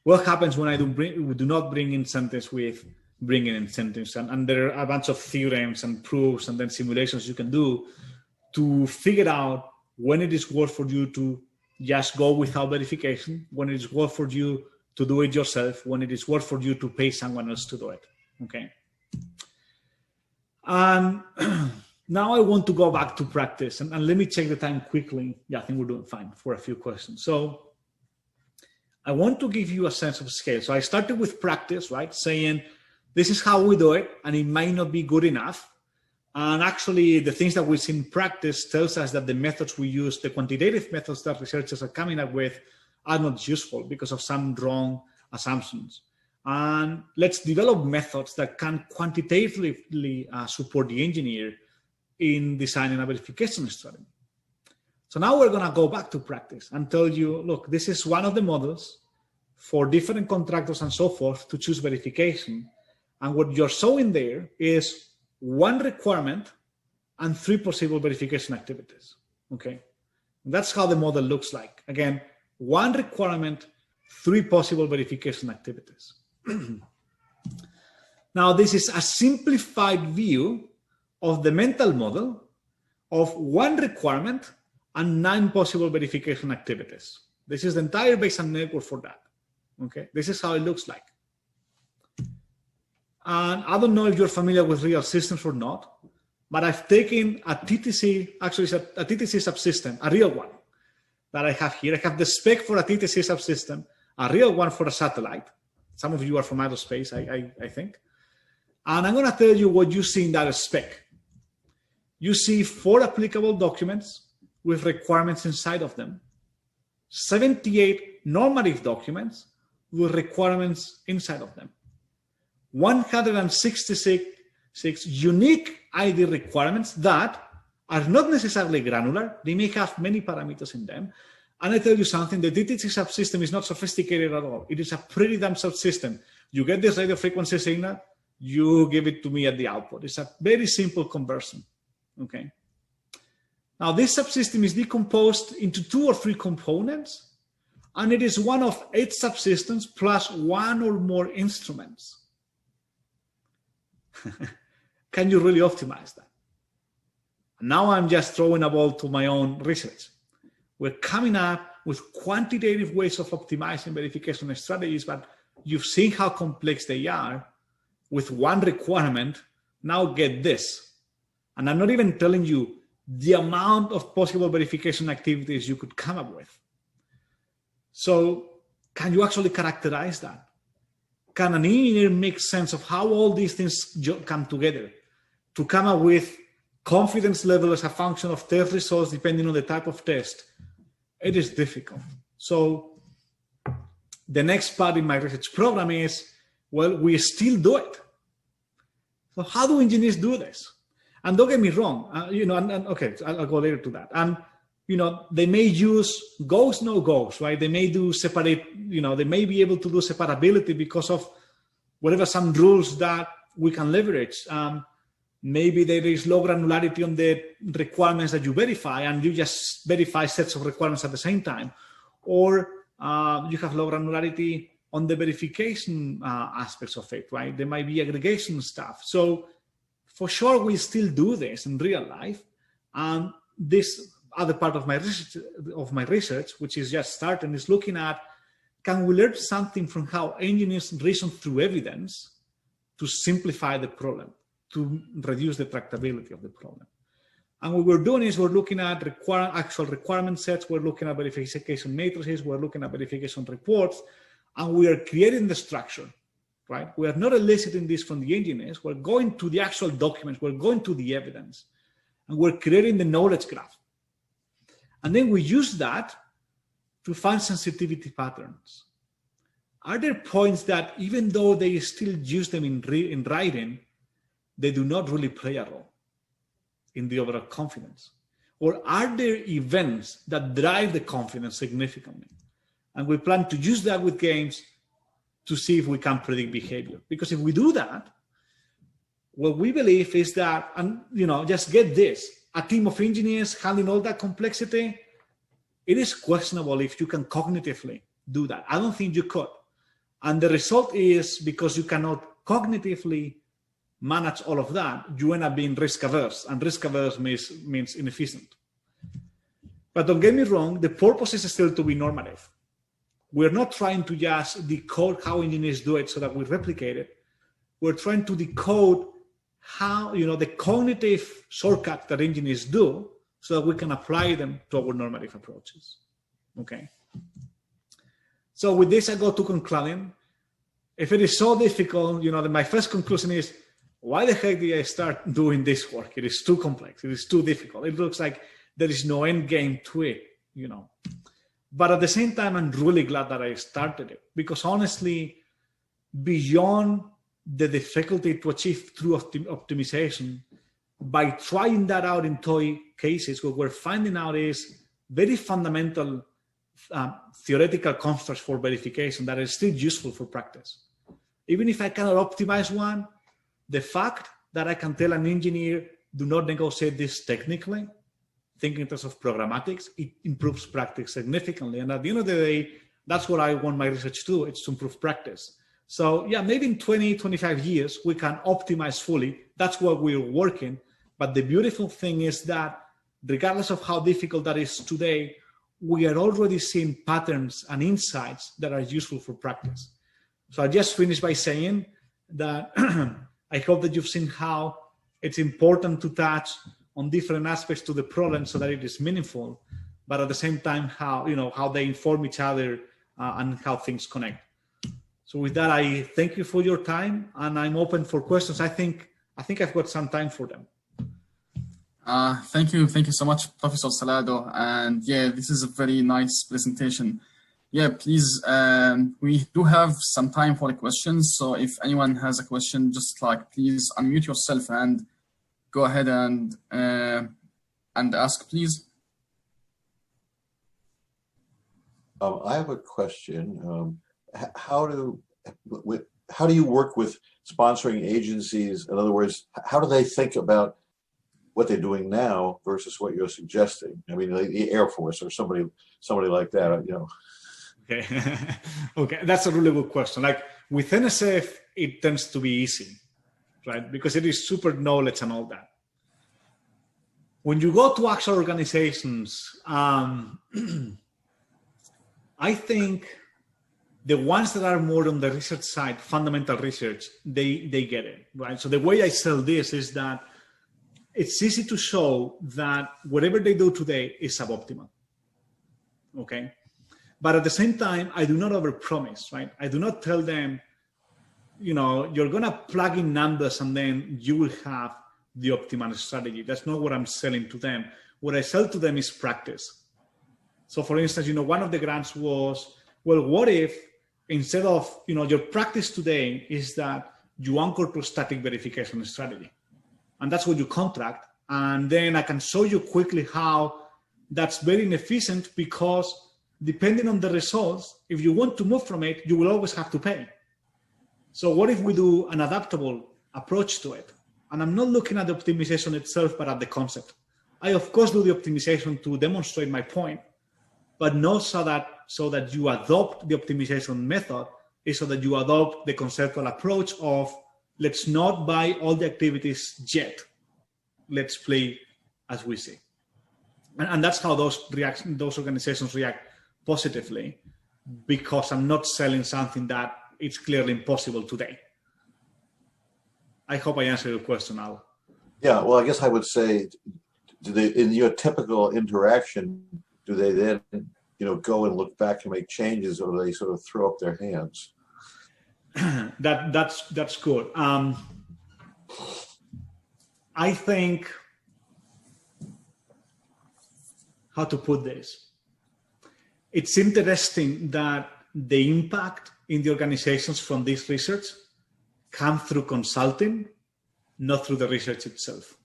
what happens when we do not bring incentives with bringing incentives, and there are a bunch of theorems and proofs and then simulations you can do to figure out when it is worth for you to just go without verification, when it is worth for you to do it yourself, when it is worth for you to pay someone else to do it, okay? And now I want to go back to practice, and let me check the time quickly. Yeah, I think we're doing fine for a few questions. So I want to give you a sense of scale. So I started with practice, right? Saying this is how we do it, and it might not be good enough. And actually, the things that we see in practice tells us that the methods we use, the quantitative methods that researchers are coming up with, are not useful because of some wrong assumptions. And let's develop methods that can quantitatively support the engineer in designing a verification strategy. So now we're going to go back to practice and tell you, look, this is one of the models for different contractors and so forth to choose verification. And what you're showing there is one requirement and 3 possible verification activities, okay? And that's how the model looks like. Again, 1 requirement, 3 possible verification activities. Now, this is a simplified view of the mental model of 1 requirement and 9 possible verification activities. This is the entire Bayesian network for that, okay? This is how it looks like. And I don't know if you're familiar with real systems or not, but I've taken a TTC, actually it's a TTC subsystem, a real one that I have here. I have the spec for a TTC subsystem, a real one for a satellite. Some of you are from aerospace, I think. And I'm going to tell you what you see in that spec. You see 4 applicable documents with requirements inside of them, 78 normative documents with requirements inside of them, 166 unique ID requirements that are not necessarily granular. They may have many parameters in them. And I tell you something, the DTC subsystem is not sophisticated at all. It is a pretty damn subsystem. You get this radio frequency signal, you give it to me at the output. It's a very simple conversion, okay? Now this subsystem is decomposed into 2 or 3 components, and it is one of 8 subsystems plus 1 or more instruments. Can you really optimize that? Now I'm just throwing a ball to my own research. We're coming up with quantitative ways of optimizing verification strategies, but you've seen how complex they are. With 1 requirement, now get this. And I'm not even telling you the amount of possible verification activities you could come up with. So can you actually characterize that? Can an engineer make sense of how all these things come together to come up with confidence level as a function of test results depending on the type of test? It is difficult. So the next part in my research program is, well, we still do it. So how do engineers do this? And don't get me wrong, okay, I'll go later to that. And, they may use goes, no goes, right? They may do separate, they may be able to do separability because of whatever some rules that we can leverage. Maybe there is low granularity on the requirements that you verify, and you just verify sets of requirements at the same time. Or you have low granularity on the verification aspects of it, right? There might be aggregation stuff. So for sure, we still do this in real life. And this other part of my research, which is just starting, is looking at, can we learn something from how engineers reason through evidence to simplify the problem, to reduce the tractability of the problem? And what we're doing is we're looking at actual requirement sets, we're looking at verification matrices, we're looking at verification reports, and we are creating the structure, right? We are not eliciting this from the engineers, we're going to the actual documents, we're going to the evidence, and we're creating the knowledge graph. And then we use that to find sensitivity patterns. Are there points that even though they still use them in writing, they do not really play a role in the overall confidence? Or are there events that drive the confidence significantly? And we plan to use that with games to see if we can predict behavior. Because if we do that, what we believe is that, and just get this, a team of engineers handling all that complexity, it is questionable if you can cognitively do that. I don't think you could. And the result is, because you cannot cognitively manage all of that, you end up being risk averse, and risk averse means inefficient. But don't get me wrong, the purpose is still to be normative. We're not trying to just decode how engineers do it so that we replicate it. We're trying to decode how, the cognitive shortcuts that engineers do so that we can apply them to our normative approaches. Okay. So with this, I go to concluding. If it is so difficult, my first conclusion is, why the heck did I start doing this work? It is too complex. It is too difficult. It looks like there is no end game to it, But at the same time, I'm really glad that I started it, because honestly, beyond the difficulty to achieve true optimization, by trying that out in toy cases, what we're finding out is very fundamental theoretical constructs for verification that are still useful for practice. Even if I cannot optimize one, the fact that I can tell an engineer, do not negotiate this technically, think in terms of programmatics, it improves practice significantly. And at the end of the day, that's what I want my research to do, it's to improve practice. So yeah, maybe in 20, 25 years, we can optimize fully. That's what we're working. But the beautiful thing is that regardless of how difficult that is today, we are already seeing patterns and insights that are useful for practice. So I just finished by saying that I hope that you've seen how it's important to touch on different aspects to the problem so that it is meaningful, but at the same time, how they inform each other and how things connect. So with that, I thank you for your time, and I'm open for questions. I think I've got some time for them. Thank you so much, Professor Salado. And yeah, this is a very nice presentation. Yeah, please, we do have some time for the questions. So if anyone has a question, just please unmute yourself and go ahead and ask, please. I have a question. How do you work with sponsoring agencies? In other words, how do they think about what they're doing now versus what you're suggesting? I mean, the Air Force or somebody like that, Okay, okay, that's a really good question. Like with NSF, it tends to be easy, right? Because it is super knowledge and all that. When you go to actual organizations, I think the ones that are more on the research side, fundamental research, they get it, right? So the way I sell this is that it's easy to show that whatever they do today is suboptimal, okay? But at the same time, I do not overpromise, right? I do not tell them, you're gonna plug in numbers and then you will have the optimal strategy. That's not what I'm selling to them. What I sell to them is practice. So for instance, one of the grants was, well, what if instead of, your practice today is that you anchor to static verification strategy, and that's what you contract. And then I can show you quickly how that's very inefficient, because depending on the results, if you want to move from it, you will always have to pay. So what if we do an adaptable approach to it? And I'm not looking at the optimization itself, but at the concept. I, of course, do the optimization to demonstrate my point, but not so that you adopt the optimization method, is so that you adopt the conceptual approach of, let's not buy all the activities yet. Let's play as we see. And that's how those organizations react positively, because I'm not selling something that it's clearly impossible today. I hope I answered your question, Al. Yeah, well, I guess I would say, do they, in your typical interaction, do they then, go and look back and make changes, or do they sort of throw up their hands? That's good. I think, how to put this? It's interesting that the impact in the organizations from this research come through consulting, not through the research itself.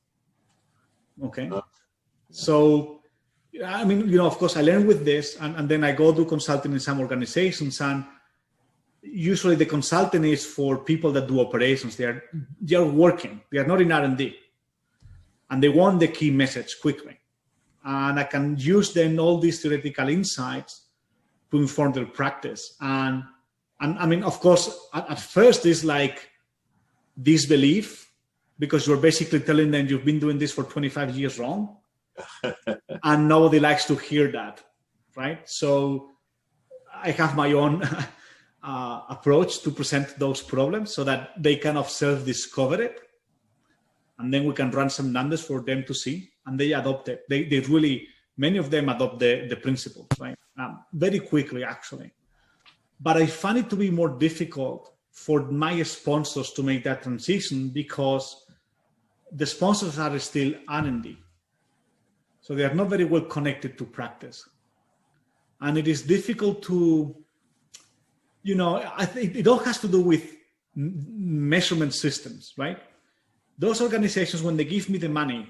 Okay. So I mean, of course, I learned with this, and then I go do consulting in some organizations, and usually the consulting is for people that do operations. They are working. They are not in R&D, and they want the key message quickly. And I can use then all these theoretical insights to inform their practice. And I mean, of course, at first it's like disbelief, because you're basically telling them you've been doing this for 25 years wrong. And nobody likes to hear that, right? So I have my own approach to present those problems so that they kind of self-discover it. And then we can run some numbers for them to see. And they adopt it. They really, many of them adopt the principles, right? Very quickly, actually. But I find it to be more difficult for my sponsors to make that transition, because the sponsors are still R&D. So they are not very well connected to practice. And it is difficult to, I think it all has to do with measurement systems, right? Those organizations, when they give me the money,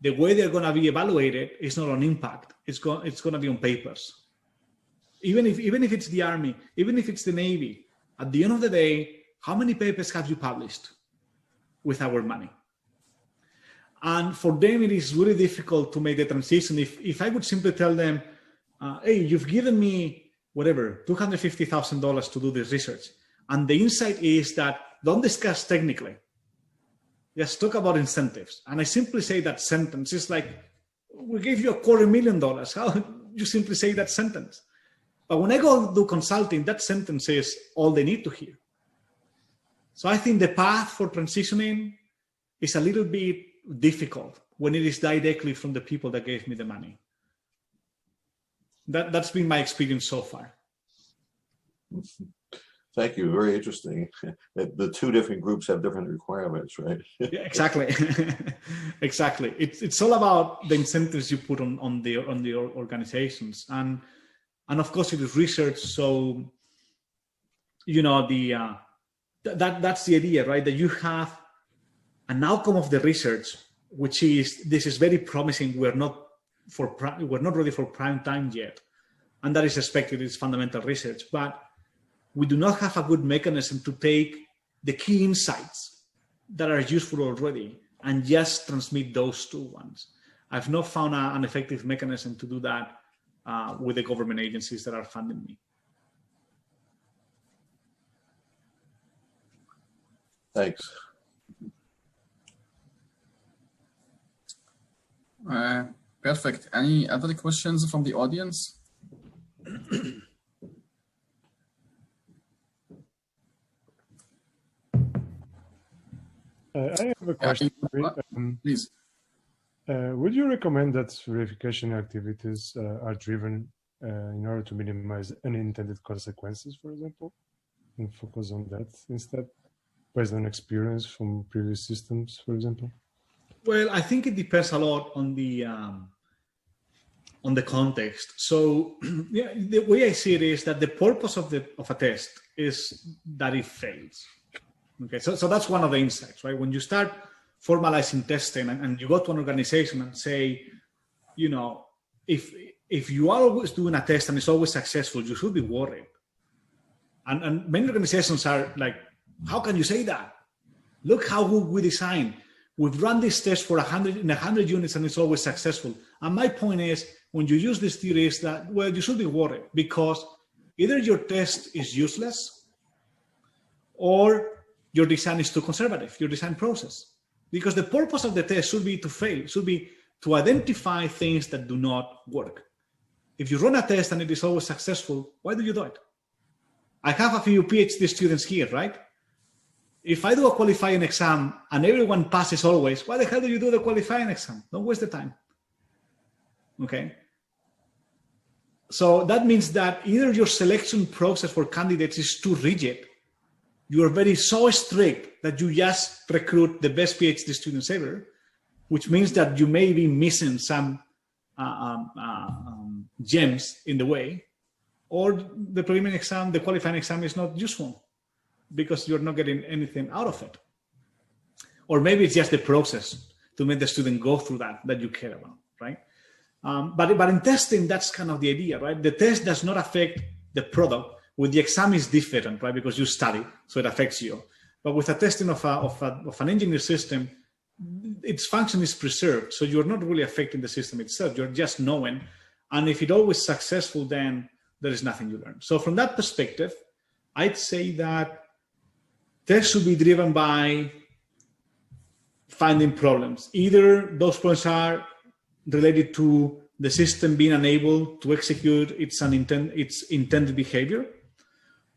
the way they're going to be evaluated is not on impact. It's going to be on papers. Even if it's the Army, even if it's the Navy, at the end of the day, how many papers have you published with our money? And for them, it is really difficult to make the transition. If I would simply tell them, hey, you've given me whatever, $250,000 to do this research, and the insight is that don't discuss technically, just talk about incentives. And I simply say that sentence. It's like, we gave you $250,000. How you simply say that sentence? But when I go do consulting, that sentence is all they need to hear. So I think the path for transitioning is a little bit difficult when it is directly from the people that gave me the money. That's been my experience so far. Thank you. Very interesting. The two different groups have different requirements, right? Yeah, exactly. Exactly. It's all about the incentives you put on the organizations, and of course it is research. So that's the idea, right? That you have an outcome of the research, which is, this is very promising. We're not ready for prime time yet, and that is expected. It's fundamental research, but we do not have a good mechanism to take the key insights that are useful already and just transmit those two ones. I've not found an effective mechanism to do that with the government agencies that are funding me. Thanks. Perfect. Any other questions from the audience? I have a question. Please. Would you recommend that verification activities are driven in order to minimize unintended consequences, for example, and focus on that instead, based on experience from previous systems, for example? Well, I think it depends a lot on the context. So, yeah, the way I see it is that the purpose of a test is that it fails. Okay, so that's one of the insights, right? When you start formalizing testing and you go to an organization and say, if you are always doing a test and it's always successful, you should be worried. And many organizations are like, how can you say that? Look how good we design. We've run this test for 100 units and it's always successful. And my point is, when you use this theory, is that, well, you should be worried, because either your test is useless or your design is too conservative, your design process. Because the purpose of the test should be to fail, should be to identify things that do not work. If you run a test and it is always successful, why do you do it? I have a few PhD students here, right? If I do a qualifying exam and everyone passes always, why the hell do you do the qualifying exam? Don't waste the time. Okay. So that means that either your selection process for candidates is too rigid, you are so strict that you just recruit the best PhD students ever, which means that you may be missing some gems in the way, or the preliminary exam, the qualifying exam is not useful because you're not getting anything out of it. Or maybe it's just the process to make the student go through that you care about, right? But in testing, that's kind of the idea, right? The test does not affect the product. With the exam is different, right? Because you study, so it affects you. But with the testing of an engineered system, its function is preserved. So you're not really affecting the system itself. You're just knowing. And if it's always successful, then there is nothing you learn. So from that perspective, I'd say that tests should be driven by finding problems. Either those problems are related to the system being unable to execute its intended behavior,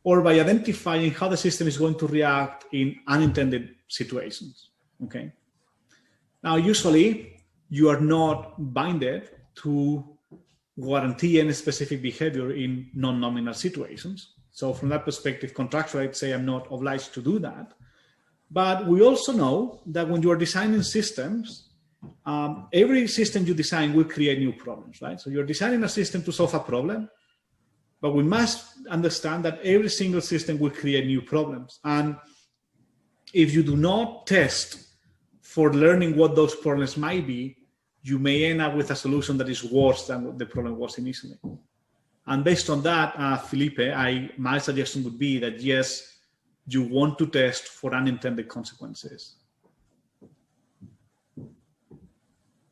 or by identifying how the system is going to react in unintended situations, okay? Now, usually, you are not binded to guarantee any specific behavior in non-nominal situations. So from that perspective, contractually, I'd say I'm not obliged to do that. But we also know that when you are designing systems, every system you design will create new problems, right? So you're designing a system to solve a problem, but we must understand that every single system will create new problems. And if you do not test for learning what those problems might be, you may end up with a solution that is worse than what the problem was initially. And based on that, Felipe, my suggestion would be that yes, you want to test for unintended consequences.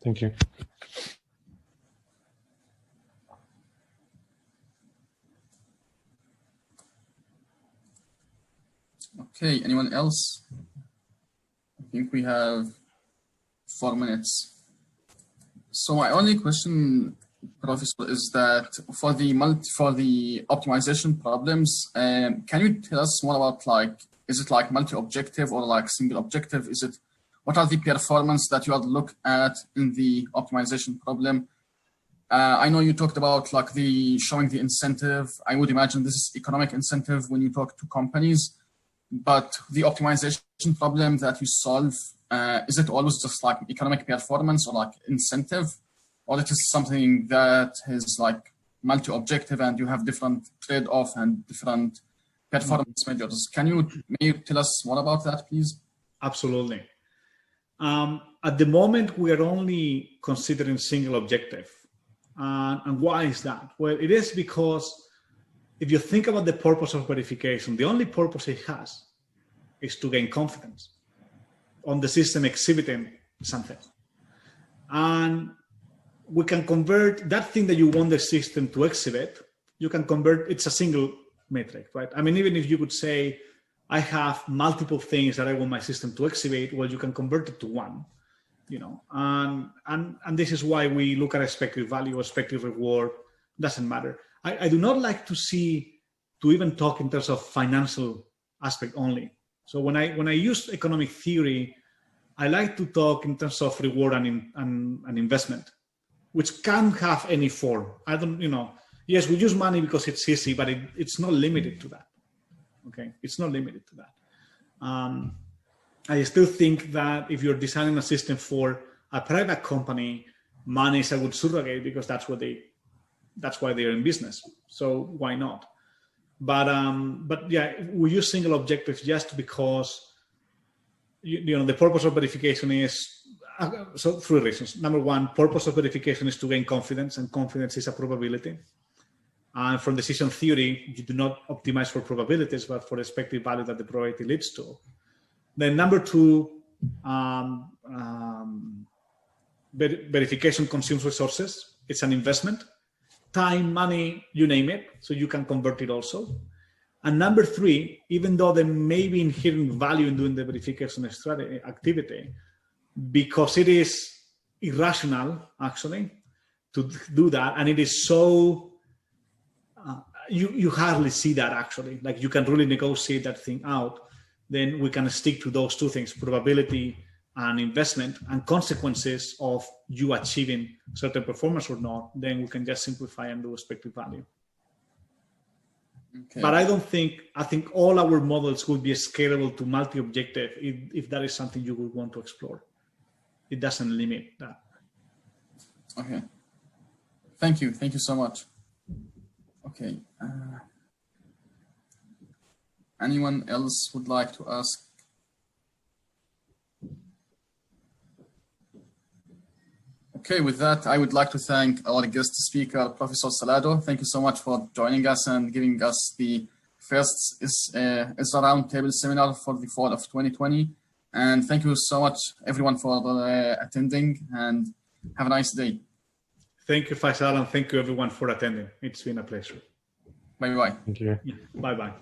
Thank you. Okay, anyone else? I think we have 4 minutes. So my only question, Professor, is that for the optimization problems, can you tell us more about, like, is it like multi-objective or like single objective? What are the performance that you look at in the optimization problem? I know you talked about like showing the incentive. I would imagine this is economic incentive when you talk to companies, but the optimization problem that you solve, is it always just like economic performance or like incentive, or it is something that is like multi-objective and you have different trade-off and different performance measures? Can you maybe tell us more about that, please? Absolutely. At the moment, we are only considering single objective. And why is that? Well, it is because if you think about the purpose of verification, the only purpose it has is to gain confidence on the system exhibiting something. And we can convert that thing that you want the system to exhibit, you can convert, it's a single metric, right? I mean, even if you could say, I have multiple things that I want my system to exhibit, well, you can convert it to one, you know, and this is why we look at expected value, expected reward, doesn't matter. I do not like to even talk in terms of financial aspect only. So when I use economic theory, I like to talk in terms of reward and investment, which can have any form. I don't, you know, yes, we use money because it's easy, but it's not limited to that. Okay, it's not limited to that. I still think that if you're designing a system for a private company, money is a good surrogate because that's why they're in business. So why not? But yeah, we use single objectives just because you know the purpose of verification is so 3 reasons. Number one, purpose of verification is to gain confidence, and confidence is a probability. And from decision theory, you do not optimize for probabilities, but for expected value that the probability leads to. Then number two, verification consumes resources. It's an investment, time, money, you name it. So you can convert it also. And number three, even though there may be inherent value in doing the verification strategy activity, because it is irrational actually to do that, and it is so you hardly see that actually. Like you can really negotiate that thing out. Then we can stick to those 2 things: probability and investment, and consequences of you achieving certain performance or not. Then we can just simplify and do expected value. Okay. But I think all our models would be scalable to multi-objective if that is something you would want to explore. It doesn't limit that. Okay. Thank you. Thank you so much. Okay. Anyone else would like to ask? Okay, with that, I would like to thank our guest speaker, Professor Salado. Thank you so much for joining us and giving us the first Ezra Roundtable seminar for the fall of 2020. And thank you so much, everyone, for attending, and have a nice day. Thank you, Faisal, and thank you, everyone, for attending. It's been a pleasure. Bye-bye. Thank you. Bye-bye.